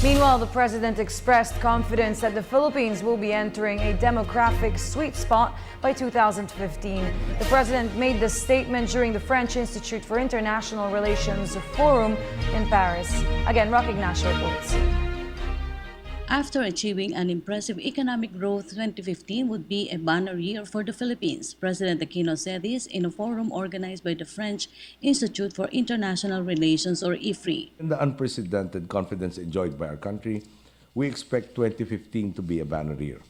Meanwhile, the president expressed confidence that the Philippines will be entering a demographic sweet spot by 2015. The president made the statement during the French Institute for International Relations Forum in Paris. Again, Rock Ignacio reports. After achieving an impressive economic growth, 2015 would be a banner year for the Philippines. President Aquino said this in a forum organized by the French Institute for International Relations, or IFRI. In the unprecedented confidence enjoyed by our country, we expect 2015 to be a banner year.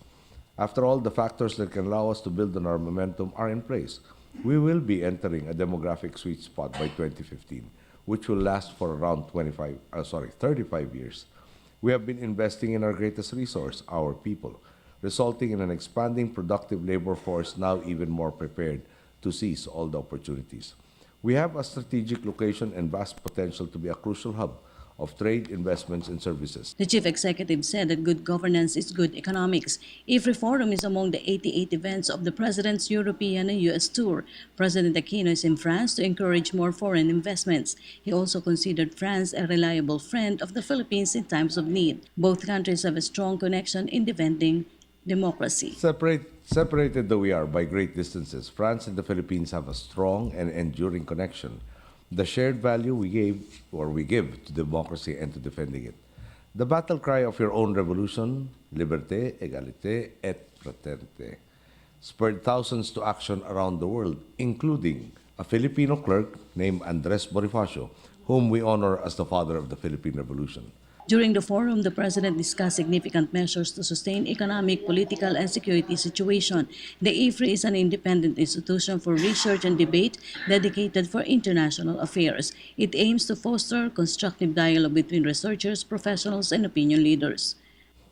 After all, the factors that can allow us to build on our momentum are in place. We will be entering a demographic sweet spot by 2015, which will last for around 35 years. We have been investing in our greatest resource, our people, resulting in an expanding productive labor force now even more prepared to seize all the opportunities. We have a strategic location and vast potential to be a crucial hub of trade, investments, and services. The chief executive said that good governance is good economics. IFRI Forum is among the 88 events of the president's European and U.S. tour. President Aquino is in France to encourage more foreign investments. He also considered France a reliable friend of the Philippines in times of need. Both countries have a strong connection in defending democracy. Separated though we are by great distances, France and the Philippines have a strong and enduring connection. The shared value we give to democracy and to defending it. The battle cry of your own revolution, liberté, égalité, et fraternité, spurred thousands to action around the world, including a Filipino clerk named Andres Bonifacio, whom we honor as the father of the Philippine Revolution. During the forum, the president discussed significant measures to sustain economic, political, and security situation. The IFRI is an independent institution for research and debate dedicated for international affairs. It aims to foster constructive dialogue between researchers, professionals, and opinion leaders.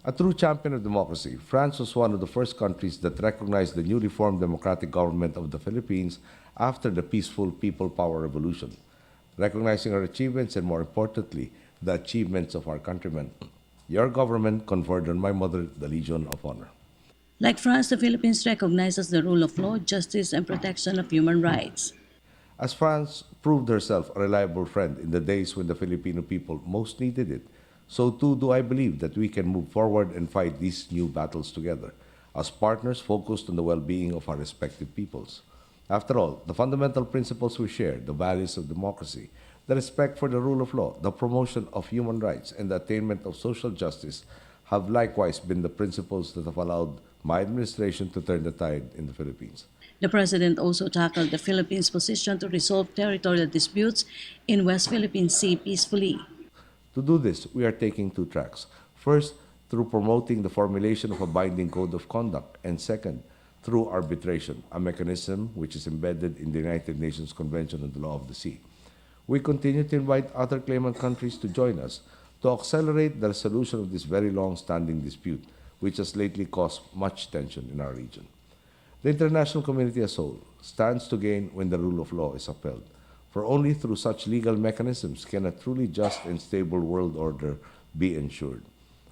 A true champion of democracy, France was one of the first countries that recognized the newly formed democratic government of the Philippines after the peaceful People Power Revolution, recognizing our achievements and, more importantly, the achievements of our countrymen. Your government conferred on my mother the Legion of Honor. Like France, the Philippines recognizes the rule of law, justice, and protection of human rights. As France proved herself a reliable friend in the days when the Filipino people most needed it, so too do I believe that we can move forward and fight these new battles together, as partners focused on the well-being of our respective peoples. After all, the fundamental principles we share, the values of democracy, the respect for the rule of law, the promotion of human rights, and the attainment of social justice have likewise been the principles that have allowed my administration to turn the tide in the Philippines. The president also tackled the Philippines' position to resolve territorial disputes in West Philippine Sea peacefully. To do this, we are taking two tracks. First, through promoting the formulation of a binding code of conduct, and second, through arbitration, a mechanism which is embedded in the United Nations Convention on the Law of the Sea. We continue to invite other claimant countries to join us to accelerate the resolution of this very long-standing dispute, which has lately caused much tension in our region. The international community as a whole stands to gain when the rule of law is upheld, for only through such legal mechanisms can a truly just and stable world order be ensured.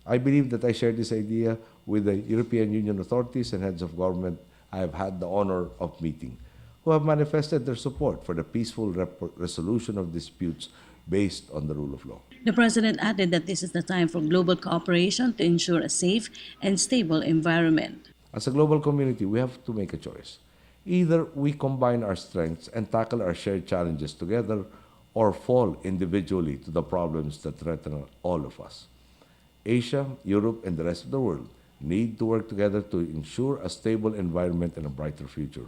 I believe that I share this idea with the European Union authorities and heads of government I have had the honor of meeting, who have manifested their support for the peaceful resolution of disputes based on the rule of law. The president added that this is the time for global cooperation to ensure a safe and stable environment. As a global community, we have to make a choice. Either we combine our strengths and tackle our shared challenges together, or fall individually to the problems that threaten all of us. Asia, Europe, and the rest of the world need to work together to ensure a stable environment and a brighter future.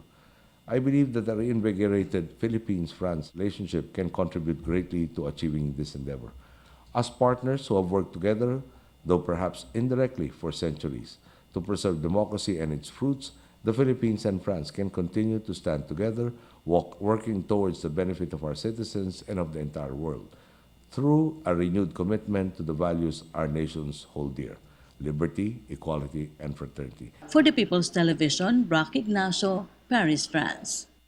I believe that a reinvigorated Philippines-France relationship can contribute greatly to achieving this endeavor. As partners who have worked together, though perhaps indirectly for centuries, to preserve democracy and its fruits, the Philippines and France can continue to stand together, working towards the benefit of our citizens and of the entire world, through a renewed commitment to the values our nations hold dear: liberty, equality, and fraternity. For the People's Television, Rock Ignacio, Paris, France.